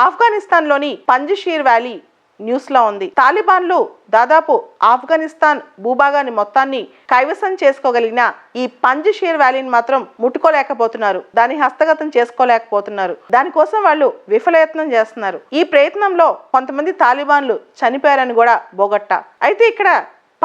ఆఫ్ఘనిస్తాన్లోని Panjshir valley న్యూస్లో ఉంది. తాలిబాన్లు దాదాపు ఆఫ్ఘనిస్తాన్ భూభాగాన్ని మొత్తాన్ని కైవసం చేసుకోగలిగిన ఈ పంజషీర్ వ్యాలీని మాత్రం ముట్టుకోలేకపోతున్నారు, దాన్ని హస్తగతం చేసుకోలేకపోతున్నారు. దానికోసం వాళ్ళు విఫలయత్నం చేస్తున్నారు. ఈ ప్రయత్నంలో కొంతమంది తాలిబాన్లు చనిపోయారని కూడా బోగట్ట. అయితే ఇక్కడ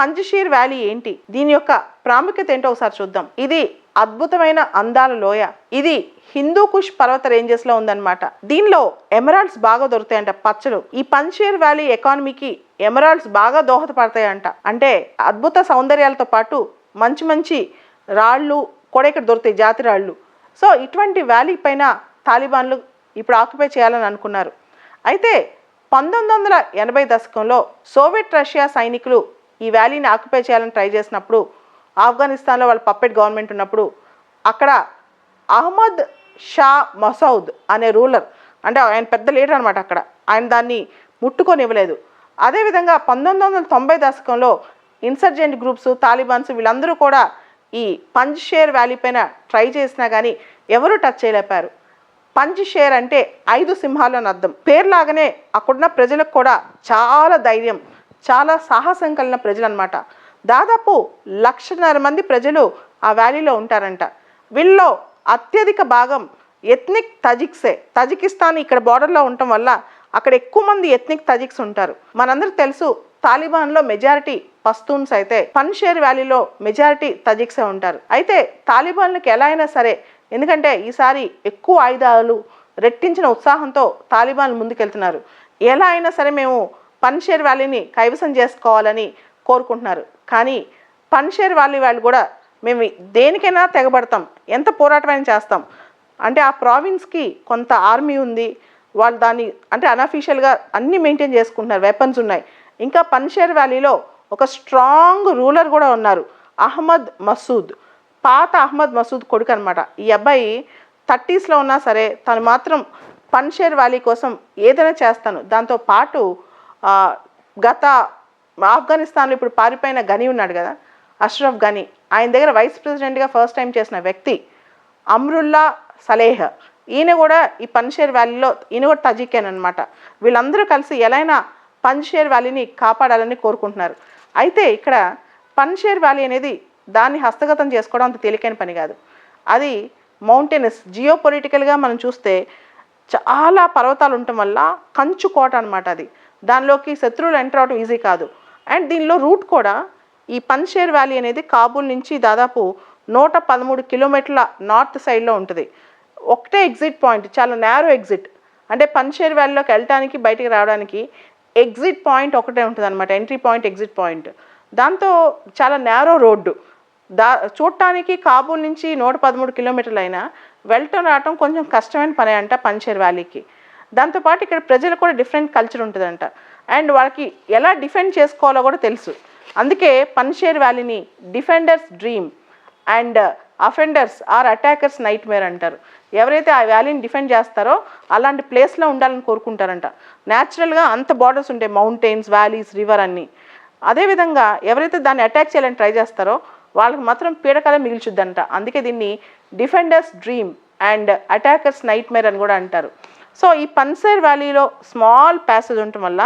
పంజషీర్ వ్యాలీ ఏంటి, దీని యొక్క ప్రాముఖ్యత ఏంటో ఒకసారి చూద్దాం. ఇది అద్భుతమైన అందాల లోయ. ఇది హిందూ కుష్ పర్వత రేంజెస్ లో ఉందన్నమాట. దీనిలో ఎమరాల్డ్స్ బాగా దొరుకుతాయంట, పచ్చలు. ఈ పంజషీర్ వ్యాలీ ఎకానమీకి ఎమరాల్డ్స్ బాగా దోహదపడతాయంట. అంటే అద్భుత సౌందర్యాలతో పాటు మంచి మంచి రాళ్ళు కూడా ఇక్కడ దొరుకుతాయి, జాతి రాళ్ళు. సో ఇటువంటి వ్యాలీ పైన తాలిబాన్లు ఇప్పుడు ఆక్యుపై చేయాలని అనుకున్నారు. అయితే 1980 దశకంలో సోవియట్ రష్యా సైనికులు ఈ వ్యాలీని ఆక్యుపై చేయాలని ట్రై చేసినప్పుడు, ఆఫ్ఘనిస్తాన్లో వాళ్ళ పప్పెట్ గవర్నమెంట్ ఉన్నప్పుడు అక్కడ అహ్మద్ షా మసౌద్ అనే రూలర్, అంటే ఆయన పెద్ద లీడర్ అనమాట, అక్కడ ఆయన దాన్ని ముట్టుకొనివ్వలేదు. అదేవిధంగా 1990 దశకంలో ఇన్సర్జెంట్ గ్రూప్స్, తాలిబాన్స్ వీళ్ళందరూ కూడా ఈ పంజషీర్ వ్యాలీ పైన ట్రై చేసినా కానీ ఎవరూ టచ్ చేయలేపారు. పంజషీర్ అంటే 5 సింహాలు అని అర్థం. పేరులాగానే అక్కడున్న ప్రజలకు కూడా చాలా ధైర్యం, చాలా సాహసం కలిగిన ప్రజలు అనమాట. దాదాపు 1,50,000 మంది ప్రజలు ఆ వ్యాలీలో ఉంటారంట. వీళ్ళలో అత్యధిక భాగం ఎథ్నిక్ తజిక్సే. తజికిస్తాన్ ఇక్కడ బార్డర్లో ఉండటం వల్ల అక్కడ ఎక్కువ మంది ఎథ్నిక్ తజిక్స్ ఉంటారు. మనందరికి తెలుసు తాలిబాన్లో మెజారిటీ పస్తూన్స్ అయితే పంజషీర్ వ్యాలీలో మెజారిటీ తజిక్సే ఉంటారు. అయితే తాలిబాన్లకు ఎలా అయినా సరే, ఎందుకంటే ఈసారి ఎక్కువ ఆయుధాలు, రెట్టించిన ఉత్సాహంతో తాలిబాన్లు ముందుకెళ్తున్నారు. ఎలా అయినా సరే మేము పంజషీర్ వ్యాలీని కైవసం చేసుకోవాలని కోరుకుంటున్నారు. కానీ పంజషీర్ వ్యాలీ వాళ్ళు కూడా మేము దేనికైనా తెగబడతాం, ఎంత పోరాటమైనా చేస్తాం. అంటే ఆ ప్రావిన్స్కి కొంత ఆర్మీ ఉంది, వాళ్ళు దాన్ని అంటే అన్అఫీషియల్గా అన్నీ మెయింటైన్ చేసుకుంటున్నారు, వెపన్స్ ఉన్నాయి. ఇంకా పంజషీర్ వ్యాలీలో ఒక స్ట్రాంగ్ రూలర్ కూడా ఉన్నారు, అహ్మద్ మసూద్. పాత అహ్మద్ మసూద్ కొడుకు అనమాట. ఈ అబ్బాయి 30sలో ఉన్నా సరే తను మాత్రం పంజషీర్ వ్యాలీ కోసం ఏదైనా చేస్తాను. దాంతోపాటు గత ఆఫ్ఘనిస్తాన్లో ఇప్పుడు పారిపోయిన గనీ ఉన్నాడు కదా, అష్రఫ్ గనీ, ఆయన దగ్గర వైస్ ప్రెసిడెంట్గా ఫస్ట్ టైం చేసిన వ్యక్తి అమ్రుల్లా సలేహ్. ఈయన కూడా ఈ పంజషీర్ వ్యాలీలో, ఈయన కూడా తజికేన్ అనమాట. వీళ్ళందరూ కలిసి ఎలా అయినా పంజషీర్ వ్యాలీని కాపాడాలని కోరుకుంటున్నారు. అయితే ఇక్కడ పంజషీర్ వ్యాలీ అనేది దాన్ని హస్తగతం చేసుకోవడం అంత తేలికైన పని కాదు. అది మౌంటైనస్, జియో పొలిటికల్గా మనం చూస్తే చాలా పర్వతాలు ఉండటం వల్ల కంచు కోట అనమాట. అది దానిలోకి శత్రువులు ఎంటర్ అవడం ఈజీ కాదు. అండ్ దీనిలో రూట్ కూడా ఈ పంజషీర్ వ్యాలీ అనేది కాబూల్ నుంచి దాదాపు 113 కిలోమీటర్ల నార్త్ సైడ్లో ఉంటుంది. ఒకటే ఎగ్జిట్ పాయింట్, చాలా నేరో ఎగ్జిట్. అంటే పంజషీర్ వ్యాలీలోకి వెళ్ళటానికి బయటికి రావడానికి ఎగ్జిట్ పాయింట్ ఒకటే ఉంటుంది అనమాట, ఎంట్రీ పాయింట్, ఎగ్జిట్ పాయింట్. దాంతో చాలా నేరో రోడ్డు. చూడటానికి కాబూల్ నుంచి 113 కిలోమీటర్లు అయినా వెళ్ళటం రావటం కొంచెం కష్టమైన పని అంట పంజషీర్ వ్యాలీకి. దాంతోపాటు ఇక్కడ ప్రజలు కూడా డిఫరెంట్ కల్చర్ ఉంటుందంట. అండ్ వాళ్ళకి ఎలా డిఫెండ్ చేసుకోవాలో కూడా తెలుసు. అందుకే పంజషీర్ వ్యాలీని defenders dream and offenders or attackers night మేర్ అంటారు. ఎవరైతే ఆ వ్యాలీని డిఫెండ్ చేస్తారో అలాంటి ప్లేస్లో ఉండాలని కోరుకుంటారంట. న్యాచురల్గా అంత బార్డర్స్ ఉంటాయి, మౌంటైన్స్, వ్యాలీస్, రివర్ అన్నీ. అదేవిధంగా ఎవరైతే దాన్ని అటాక్ చేయాలని ట్రై చేస్తారో వాళ్ళకి మాత్రం పీడకలే మిగిల్చుద్దంట. అందుకే దీన్ని defenders dream and attackers night Meyer అని కూడా అంటారు. సో ఈ పంజషీర్ వ్యాలీలో స్మాల్ ప్యాసేజ్ ఉండటం వల్ల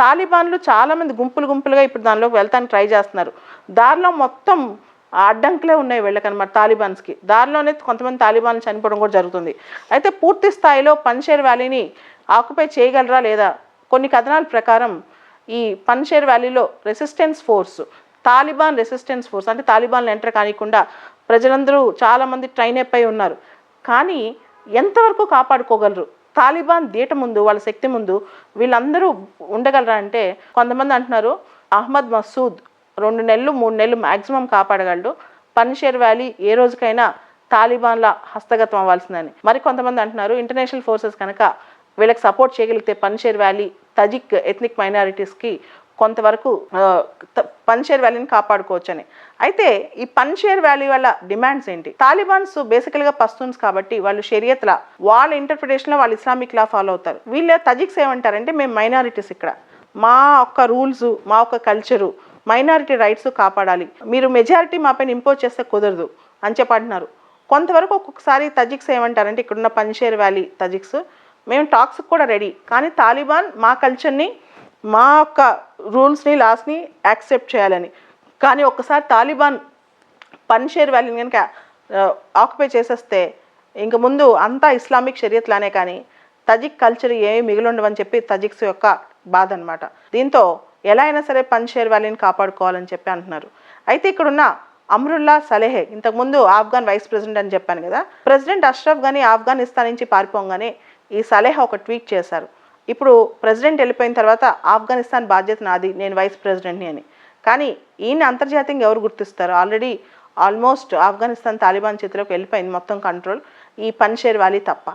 తాలిబాన్లు చాలామంది గుంపులుగా ఇప్పుడు దానిలోకి వెళ్తానికి ట్రై చేస్తున్నారు. దారిలో మొత్తం అడ్డంకులే ఉన్నాయి వీళ్ళకనమాట, తాలిబాన్స్కి. దారిలోనే కొంతమంది తాలిబాన్లు చనిపోవడం కూడా జరుగుతుంది. అయితే పూర్తి స్థాయిలో పంజషీర్ వ్యాలీని ఆక్యుపై చేయగలరా లేదా? కొన్ని కథనాల ప్రకారం ఈ పంజషీర్ వ్యాలీలో resistance force, Taliban resistance force, అంటే తాలిబాన్లు ఎంటర్ కానికుండా ప్రజలందరూ చాలామంది ట్రైన్ అయిపోయి ఉన్నారు. కానీ ఎంతవరకు కాపాడుకోగలరు? తాలిబాన్ దీట ముందు, వాళ్ళ శక్తి ముందు వీళ్ళందరూ ఉండగలరా అంటే, కొంతమంది అంటున్నారు అహ్మద్ మసూద్ 2 నెలలు 3 నెలలు మ్యాక్సిమం కాపాడగలడు, పంజషీర్ వ్యాలీ ఏ రోజుకైనా తాలిబాన్ల హస్తగతం అవ్వాల్సిందని. మరి కొంతమంది అంటున్నారు ఇంటర్నేషనల్ ఫోర్సెస్ కనుక వీళ్ళకి సపోర్ట్ చేయగలిగితే పంజషీర్ వ్యాలీ తజిక్ ఎథ్నిక్ మైనారిటీస్కి కొంతవరకు పంజషీర్ వ్యాలీని కాపాడుకోవచ్చని. అయితే ఈ పంజషీర్ వ్యాలీ వల్ల డిమాండ్స్ ఏంటి? తాలిబాన్స్ బేసికల్గా పస్తూన్స్ కాబట్టి వాళ్ళు షరియత్ లా, వాళ్ళ ఇంటర్ప్రిటేషన్లో వాళ్ళు ఇస్లామిక్ లా ఫాలో అవుతారు. వీళ్ళ తజిక్స్ ఏమంటారంటే మేము మైనారిటీస్, ఇక్కడ మా ఒక్క రూల్స్, మా ఒక్క కల్చరు, మైనారిటీ రైట్స్ కాపాడాలి, మీరు మెజారిటీ మా పైన ఇంపోజ్ చేస్తే కుదరదు అని చెప్పంటున్నారు. కొంతవరకు ఒక్కొక్కసారి తజిక్స్ ఏమంటారంటే, ఇక్కడున్న పంజషీర్ వ్యాలీ తజిక్స్ మేము టాక్స్కి కూడా రెడీ, కానీ తాలిబాన్ మా కల్చర్ని, మా యొక్క రూల్స్ని, లాస్ని యాక్సెప్ట్ చేయాలని. కానీ ఒక్కసారి తాలిబాన్ పన్షేర్ వ్యాలీని కనుక ఆక్యుపై చేసేస్తే ఇంక ముందు అంతా ఇస్లామిక్ షరియత్లానే కానీ తజిక్ కల్చర్ ఏమీ మిగిలిండవని చెప్పి తజిక్స్ యొక్క బాధ అనమాట. దీంతో ఎలా అయినా సరే పన్షేర్ వ్యాలీని కాపాడుకోవాలని చెప్పి అంటున్నారు. అయితే ఇక్కడున్న అమ్రుల్లా సలేహే, ఇంతకుముందు ఆఫ్ఘన్ వైస్ ప్రెసిడెంట్ అని చెప్పాను కదా, ప్రెసిడెంట్ అష్రఫ్ ఘనీ ఆఫ్ఘనిస్తాన్ నుంచి పారిపోగానే ఈ సలేహా ఒక ట్వీట్ చేశారు. ఇప్పుడు ప్రెసిడెంట్ వెళ్ళిపోయిన తర్వాత ఆఫ్ఘనిస్తాన్ బాధ్యత నాది, నేను వైస్ ప్రెసిడెంట్ని అని. కానీ ఈయన అంతర్జాతీయంగా ఎవరు గుర్తిస్తారు? ఆల్రెడీ ఆల్మోస్ట్ ఆఫ్ఘనిస్తాన్ తాలిబాన్ చేతిలోకి వెళ్ళిపోయింది మొత్తం కంట్రోల్, ఈ పన్షేర్ వ్యాలీ తప్ప.